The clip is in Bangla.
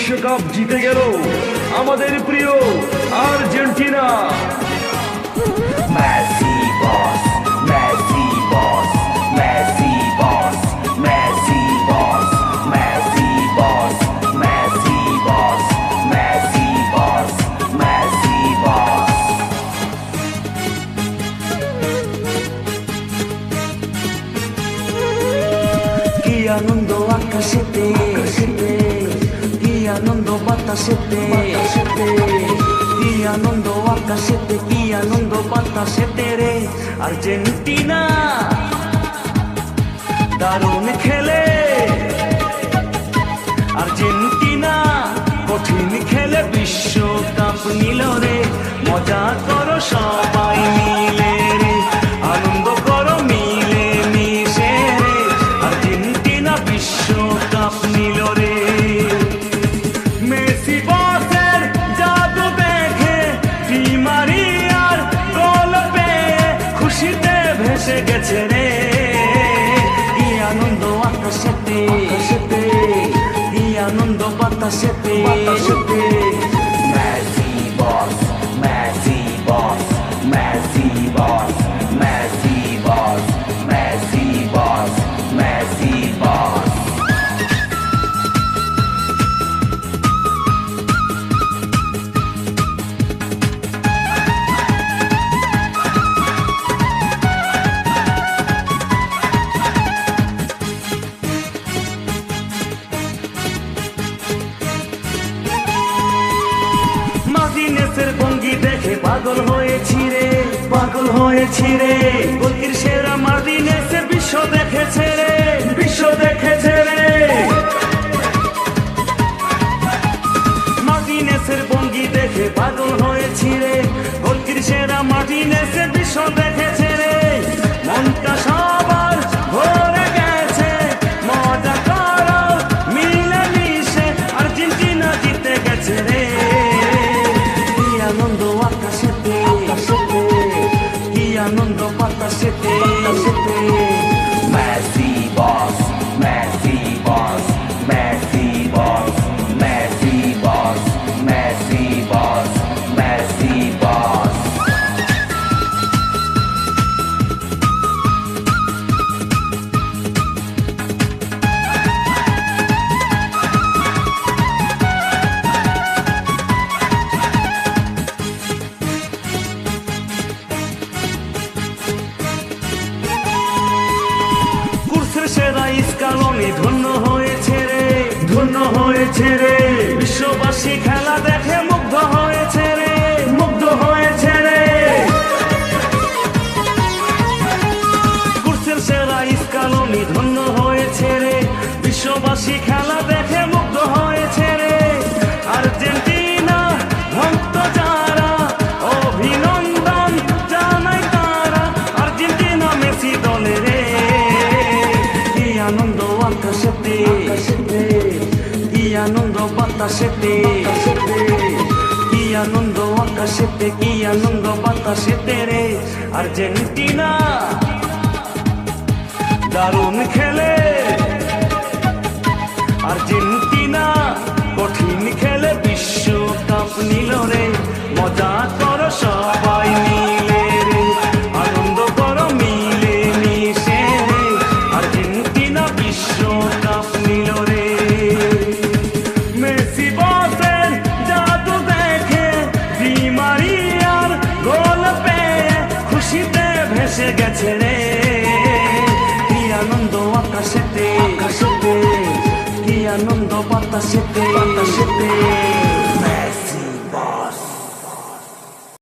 বিশ্বকাপ জিতে গেল আমাদের প্রিয় আর্জেন্টিনা। মেসি বস, মেসি বস, মেসি বস, মেসি বস, মেসি বস, মেসি বস, মেসি বস, মেসি বস। কি আনন্দ আকাশেতে, কি আনন্দ বাতাসেতে, কি আনন্দ আকাশেতে, কি আনন্দ বাতাসেতে রে। আর্জেন্টিনা দারুণ খেলে, আর্জেন্টিনা কঠিন খেলে বিশ্বকাপ নিল রে। মজা করো সবাই মিলে রে, আনন্দ করো মিলে মিশে রে। আর্জেন্টিনা বিশ্বকাপ নিল রে। মেসি বসের জাদু দেখে ডি মারিয়ার গোল পেয়ে খুশিতে ভেসে গেছে রে। কি আনন্দ আকাশেতে, কি আনন্দ বাতাসেতে। মেসি বস, মেসি বস, মেসি বস, মেসি বস, মেসি বস, মেসি বস। মার্টিনেজের ভঙ্গি দেখে পাগল হয়েছি রে, পাগল হয়েছি রে। গোলকির সেরা মার্টিনেজের বিশ্ব দেখেছে রে, বিশ্ব দেখেছে রে। মার্টিনেজের ভঙ্গি দেখে পাগল হয়েছি রে। গোলকির সেরা মার্টিনেজের বিশ্ব দেখেছে রে। মনটা সবার ভরে গেছে, মজা করো মিলে মিশে। আর্জেন্টিনা জিতে গেছে রে। কি আনন্দ আকাশেতে, কি আনন্দ বাতাসেতে। মেসি বস, মেসি বস, মেসি বস, মেসি বস, মেসি বস, মেসি বস। সেরা স্কালনি ধন্য হয়েছে রে, ধন্য হয়েছে রে। বিশ্ববাসী খেলা দেখে মুগ্ধ হয়েছে রে, মুগ্ধ হয়েছে রে। কুর্সের সেরা স্কালনি ধন্য হয়েছে রে। বিশ্ববাসী খেলা দেখে মুগ্ধ হয়েছে রে। আর্জেন্টিনা ভক্ত যারা অভিনন্দন জানাই তারা। আর্জেন্টিনা মেসি দলে রে। আনন্দ আকাশেতে, কি আনন্দ বাতাসেতে, কি আনন্দ আকাশেতে, কি আনন্দ বাতাসেতে রে। আর্জেন্টিনা দারুণ খেলে, আর্জেন্টিনা কঠিন খেলে বিশ্বকাপ নিল রে। মজা করো সবাই মিলে রে, আনন্দ করো মিলে মিশে রে। আর্জেন্টিনা বিশ্বকাপ নিল রে। মেসি বসের জাদু দেখে ডি মারিয়ার গোল পেয়ে খুশিতে ভেসে গেছে রে। কি আনন্দ আকাশেতে, কি আনন্দ বাতাসেতে। মেসি বস।